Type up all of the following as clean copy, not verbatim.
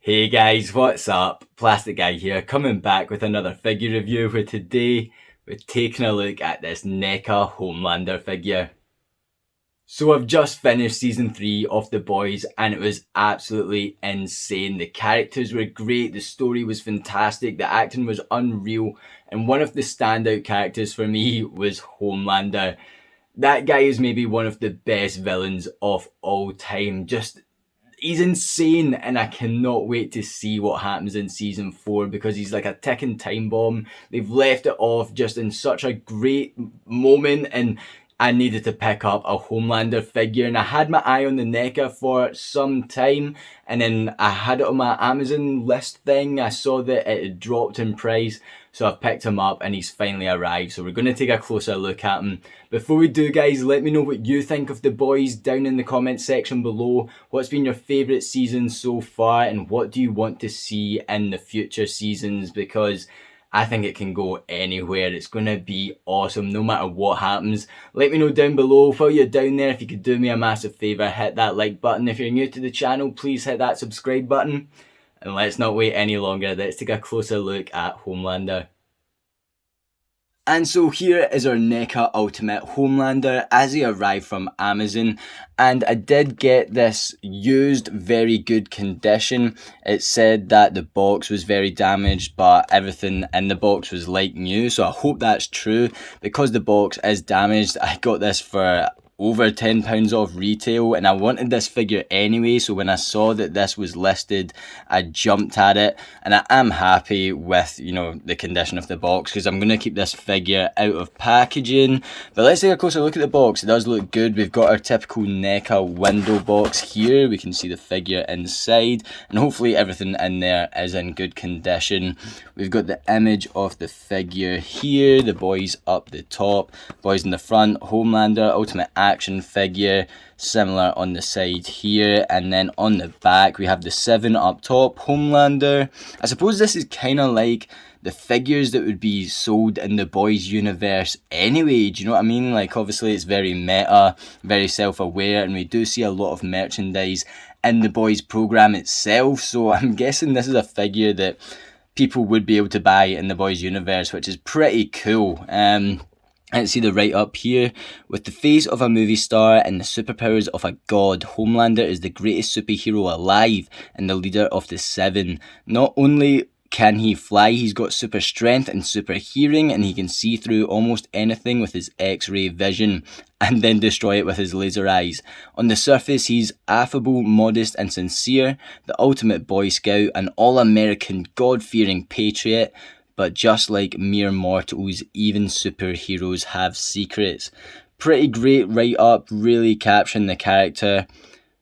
Hey guys, what's up? Plastic Guy here, coming back with another figure review where today we're taking a look at this NECA Homelander figure. So I've just finished season 3 of The Boys and it was absolutely insane. The characters were great, the story was fantastic, the acting was unreal, and one of the standout characters for me was Homelander. That guy is maybe one of the best villains of all time. He's insane, and I cannot wait to see what happens in season 4 because he's like a ticking time bomb. They've left it off just in such a great moment, and I needed to pick up a Homelander figure, and I had my eye on the NECA for some time, and then I had it on my Amazon list thing. I saw that it had dropped in price, so I've picked him up and he's finally arrived. So we're going to take a closer look at him. Before we do, guys, let me know what you think of The Boys down in the comments section below. What's been your favourite season so far, and what do you want to see in the future seasons? Because I think it can go anywhere. It's going to be awesome no matter what happens. Let me know down below. While you're down there, if you could do me a massive favour, hit that like button. If you're new to the channel, please hit that subscribe button. And let's not wait any longer. Let's take a closer look at Homelander. And so here is our NECA Ultimate Homelander as he arrived from Amazon, and I did get this used, very good condition. It said that the box was very damaged, but everything in the box was like new, so I hope that's true. Because the box is damaged, I got this for over £10 off retail, and I wanted this figure anyway, so when I saw that this was listed, I jumped at it, and I am happy with, the condition of the box, because I'm going to keep this figure out of packaging. But let's take a closer look at the box. It does look good. We've got our typical NECA window box here. We can see the figure inside, and hopefully everything in there is in good condition. We've got the image of the figure here, the boys up the top, boys in the front, Homelander, Ultimate Action figure, similar on the side here, and then on the back we have the 7 up top, Homelander. I suppose this is kind of like the figures that would be sold in the Boys universe anyway, do you know what I mean? Like, obviously it's very meta, very self-aware, and we do see a lot of merchandise in the Boys program itself, so I'm guessing this is a figure that people would be able to buy in the Boys universe, which is pretty cool. Let's see the write-up here. With the face of a movie star and the superpowers of a god, Homelander is the greatest superhero alive and the leader of the 7. Not only can he fly, he's got super strength and super hearing, and he can see through almost anything with his X-ray vision and then destroy it with his laser eyes. On the surface, he's affable, modest and sincere, the ultimate Boy Scout, an all-American, God-fearing patriot. But just like mere mortals, even superheroes have secrets. Pretty great write-up, really capturing the character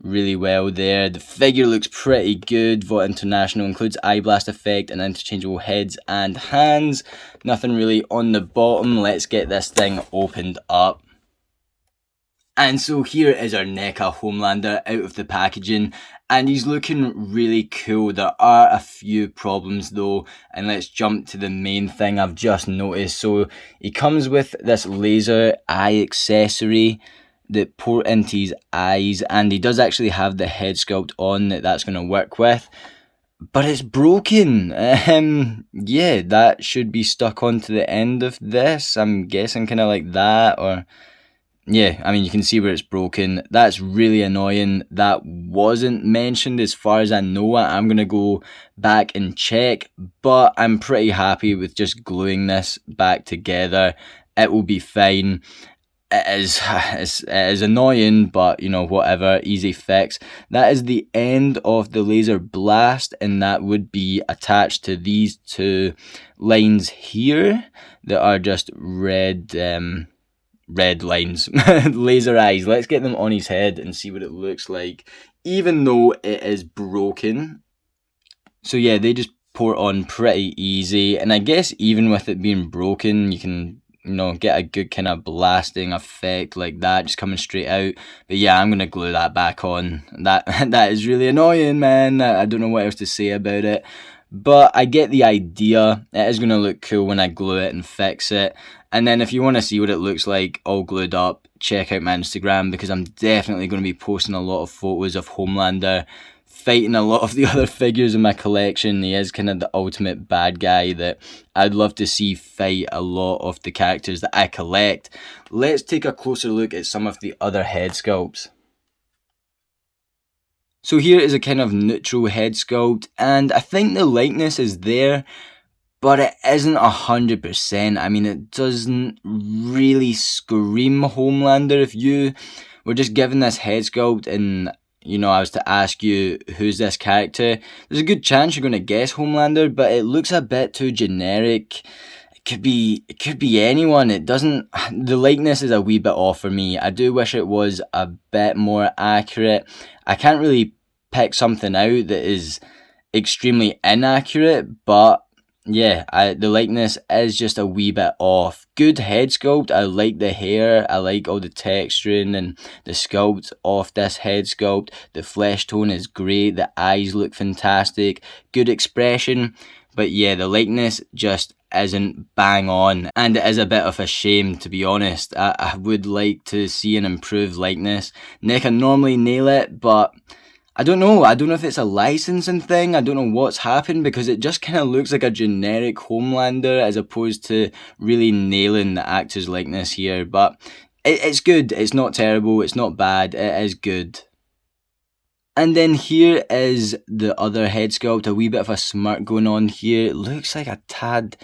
really well there. The figure looks pretty good. Vought International includes eye blast effect and interchangeable heads and hands. Nothing really on the bottom. Let's get this thing opened up. And so here is our NECA Homelander out of the packaging, and he's looking really cool. There are a few problems though, and let's jump to the main thing I've just noticed. So he comes with this laser eye accessory that port into his eyes, and he does actually have the head sculpt on that's going to work with, but it's broken. Yeah, that should be stuck onto the end of this. I'm guessing kind of like that, or... yeah, I mean, you can see where it's broken. That's really annoying. That wasn't mentioned as far as I know. I'm going to go back and check, but I'm pretty happy with just gluing this back together. It will be fine. It is annoying, but, whatever, easy fix. That is the end of the laser blast, and that would be attached to these 2 lines here that are just red lines. Laser eyes. Let's get them on his head and see what it looks like, even though it is broken. So yeah, they just pour on pretty easy, and I guess even with it being broken, you can get a good kind of blasting effect like that, just coming straight out. But yeah, I'm gonna glue that back on. That is really annoying, man. I don't know what else to say about it, but I get the idea. It is gonna look cool when I glue it and fix it. And then if you want to see what it looks like all glued up, check out my Instagram, because I'm definitely going to be posting a lot of photos of Homelander fighting a lot of the other figures in my collection. He is kind of the ultimate bad guy that I'd love to see fight a lot of the characters that I collect. Let's take a closer look at some of the other head sculpts. So here is a kind of neutral head sculpt, and I think the likeness is there, but it isn't 100%. I mean, it doesn't really scream Homelander. If you were just given this head sculpt and, you know, I was to ask you, who's this character, there's a good chance you're going to guess Homelander, but it looks a bit too generic. It could be anyone. It doesn't, the likeness is a wee bit off for me. I do wish it was a bit more accurate. I can't really pick something out that is extremely inaccurate, but yeah, the likeness is just a wee bit off. Good head sculpt. I like the hair. I like all the texturing and the sculpt of this head sculpt. The flesh tone is great. The eyes look fantastic. Good expression. But yeah, the likeness just isn't bang on, and it is a bit of a shame, to be honest. I would like to see an improved likeness. NECA normally nail it, but I don't know if it's a licensing thing. I don't know what's happened, because it just kind of looks like a generic Homelander as opposed to really nailing the actor's likeness here. But it's good. It's not terrible. It's not bad. It is good. And then here is the other head sculpt. A wee bit of a smirk going on here. It looks like a tad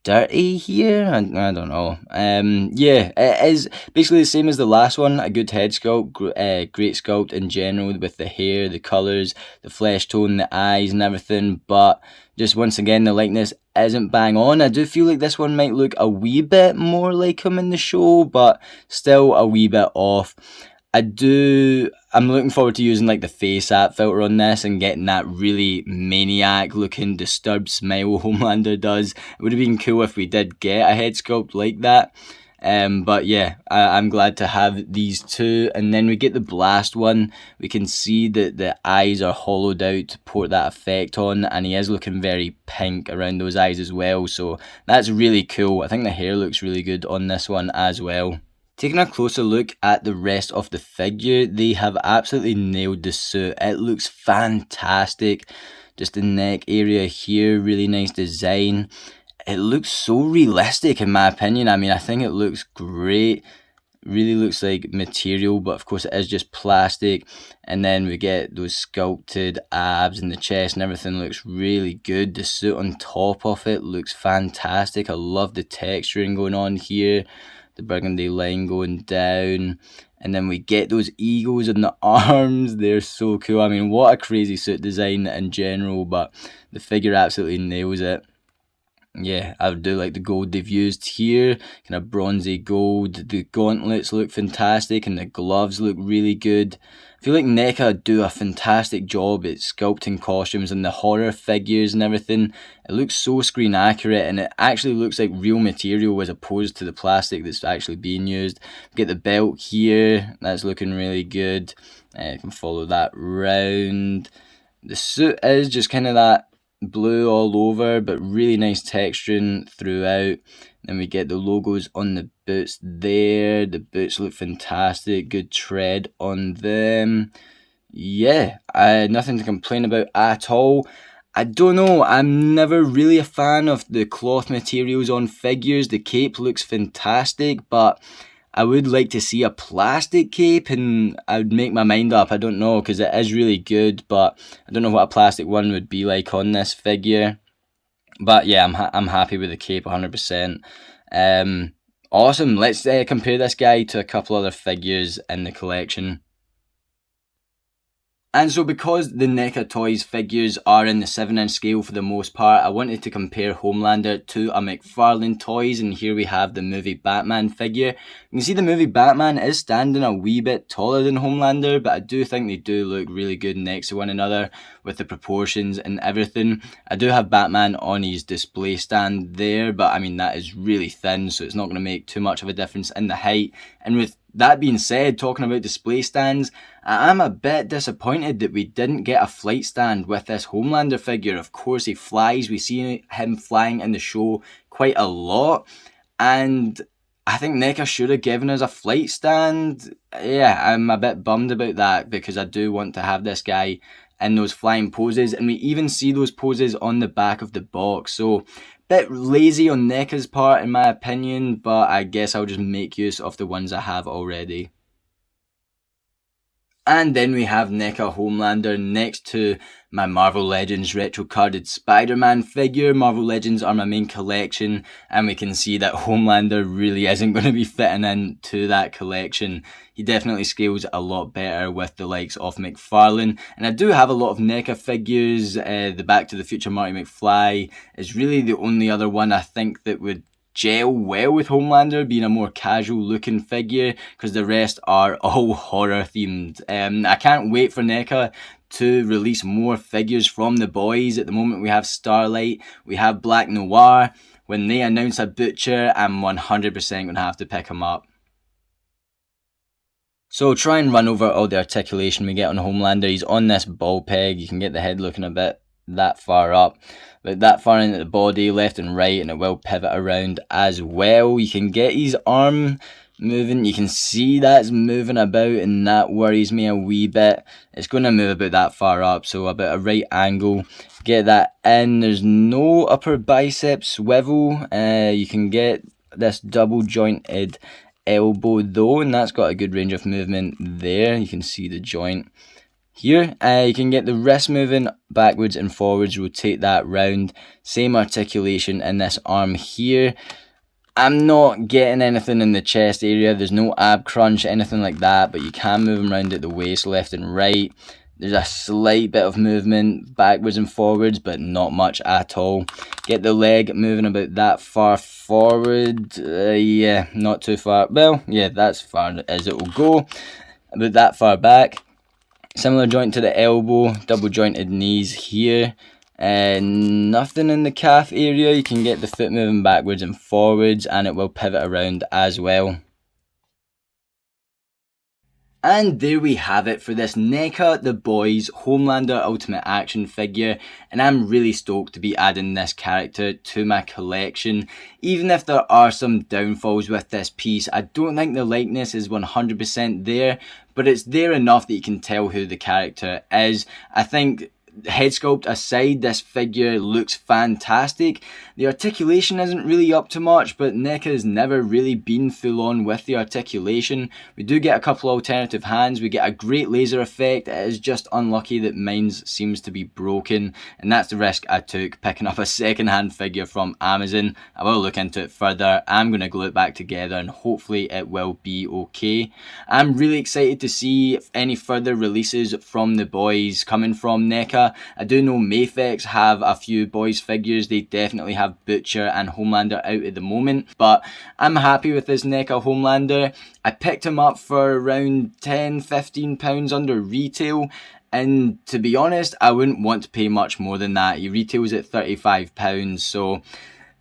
dirty here. I don't know. Yeah, it is basically the same as the last one. A good head sculpt, great sculpt in general, with the hair, the colours, the flesh tone, the eyes and everything. But just once again, the likeness isn't bang on. I do feel like this one might look a wee bit more like him in the show, but still a wee bit off. I'm looking forward to using like the face app filter on this and getting that really maniac looking disturbed smile Homelander does. It would have been cool if we did get a head sculpt like that. But yeah, I'm glad to have these two. And then we get the blast one. We can see that the eyes are hollowed out to put that effect on, and he is looking very pink around those eyes as well. So that's really cool. I think the hair looks really good on this one as well. Taking a closer look at the rest of the figure, they have absolutely nailed the suit. It looks fantastic. Just the neck area here, really nice design. It looks so realistic in my opinion. I mean, I think it looks great. Really looks like material, but of course it is just plastic. And then we get those sculpted abs and the chest and everything looks really good. The suit on top of it looks fantastic. I love the texturing going on here. The burgundy line going down, and then we get those eagles in the arms. They're so cool. I mean, what a crazy suit design in general, but the figure absolutely nails it. Yeah, I do like the gold they've used here, kind of bronzy gold. The gauntlets look fantastic and the gloves look really good. I feel like NECA do a fantastic job at sculpting costumes and the horror figures and everything. It looks so screen accurate, and it actually looks like real material as opposed to the plastic that's actually being used. Get the belt here, that's looking really good. You can follow that round. The suit is just kind of that blue all over, but really nice texturing throughout. Then we get the logos on the boots there. The boots look fantastic. Good tread on them. Yeah, nothing to complain about at all. I don't know, I'm never really a fan of the cloth materials on figures. The cape looks fantastic, but I would like to see a plastic cape, and I would make my mind up. I don't know, because it is really good, but I don't know what a plastic one would be like on this figure. But yeah, I'm happy with the cape 100%. Awesome. Let's compare this guy to a couple other figures in the collection. And so because the NECA Toys figures are in the 7-inch scale for the most part, I wanted to compare Homelander to a McFarlane Toys, and here we have the movie Batman figure. You can see the movie Batman is standing a wee bit taller than Homelander, but I do think they do look really good next to one another with the proportions and everything. I do have Batman on his display stand there, but I mean that is really thin, so it's not going to make too much of a difference in the height. And with that being said, talking about display stands, I am a bit disappointed that we didn't get a flight stand with this Homelander figure. Of course he flies, we see him flying in the show quite a lot, and I think NECA should have given us a flight stand. Yeah, I'm a bit bummed about that, because I do want to have this guy in those flying poses, and we even see those poses on the back of the box. So bit lazy on NECA's part in my opinion, but I guess I'll just make use of the ones I have already. And then we have NECA Homelander next to my Marvel Legends retro carded Spider-Man figure. Marvel Legends are my main collection, and we can see that Homelander really isn't going to be fitting into that collection. He definitely scales a lot better with the likes of McFarlane. And I do have a lot of NECA figures. The Back to the Future Marty McFly is really the only other one I think that would gel well with Homelander, being a more casual looking figure, because the rest are all horror themed. I can't wait for NECA to release more figures from the boys. At the moment we have Starlight, we have Black Noir. When they announce a Butcher, I'm 100% going to have to pick him up. So try and run over all the articulation we get on Homelander. He's on this ball peg. You can get the head looking a bit that far up, but that far into the body, left and right, and it will pivot around as well. You can get his arm moving. You can see that's moving about, and that worries me a wee bit. It's going to move about that far up, so about a right angle. Get that in. There's no upper bicep swivel. You can get this double jointed elbow though, and that's got a good range of movement there. You can see the joint here. You can get the wrist moving backwards and forwards, rotate that round. Same articulation in this arm here. I'm not getting anything in the chest area. There's no ab crunch, anything like that, but you can move them around at the waist, left and right. There's a slight bit of movement backwards and forwards, but not much at all. Get the leg moving about that far forward. Yeah, not too far. Well, yeah, that's far as it will go. About that far back. Similar joint to the elbow, double jointed knees here. Nothing in the calf area. You can get the foot moving backwards and forwards, and it will pivot around as well. And there we have it for this NECA The Boys Homelander Ultimate Action figure, and I'm really stoked to be adding this character to my collection. Even if there are some downfalls with this piece, I don't think the likeness is 100% there, but it's there enough that you can tell who the character is. I think, head sculpt aside, this figure looks fantastic. The articulation isn't really up to much, but NECA has never really been full on with the articulation. We do get a couple alternative hands, we get a great laser effect. It is just unlucky that mine seems to be broken, and that's the risk I took picking up a second hand figure from Amazon. I will look into it further. I'm going to glue it back together and hopefully it will be okay. I'm really excited to see any further releases from the boys coming from NECA. I do know Mafex have a few boys figures. They definitely have Butcher and Homelander out at the moment, but I'm happy with this NECA Homelander. I picked him up for around £10-15 under retail, and to be honest, I wouldn't want to pay much more than that. He retails at £35, so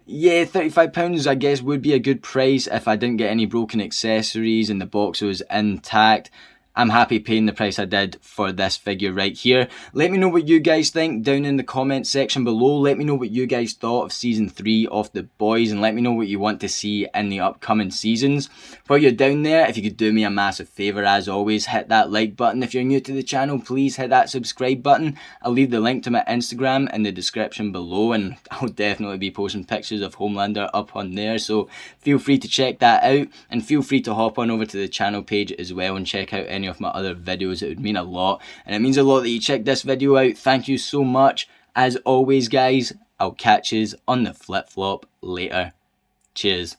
yeah, £35 I guess would be a good price if I didn't get any broken accessories and the box was intact. I'm happy paying the price I did for this figure right here. Let me know what you guys think down in the comment section below. Let me know what you guys thought of season 3 of The Boys, and let me know what you want to see in the upcoming seasons. While you're down there, if you could do me a massive favour, as always, hit that like button. If you're new to the channel, please hit that subscribe button. I'll leave the link to my Instagram in the description below, and I'll definitely be posting pictures of Homelander up on there, so feel free to check that out, and feel free to hop on over to the channel page as well and check out any of my other videos. It would mean a lot, and it means a lot that you check this video out. Thank you so much. As always guys, I'll catch yous on the flip flop later. Cheers.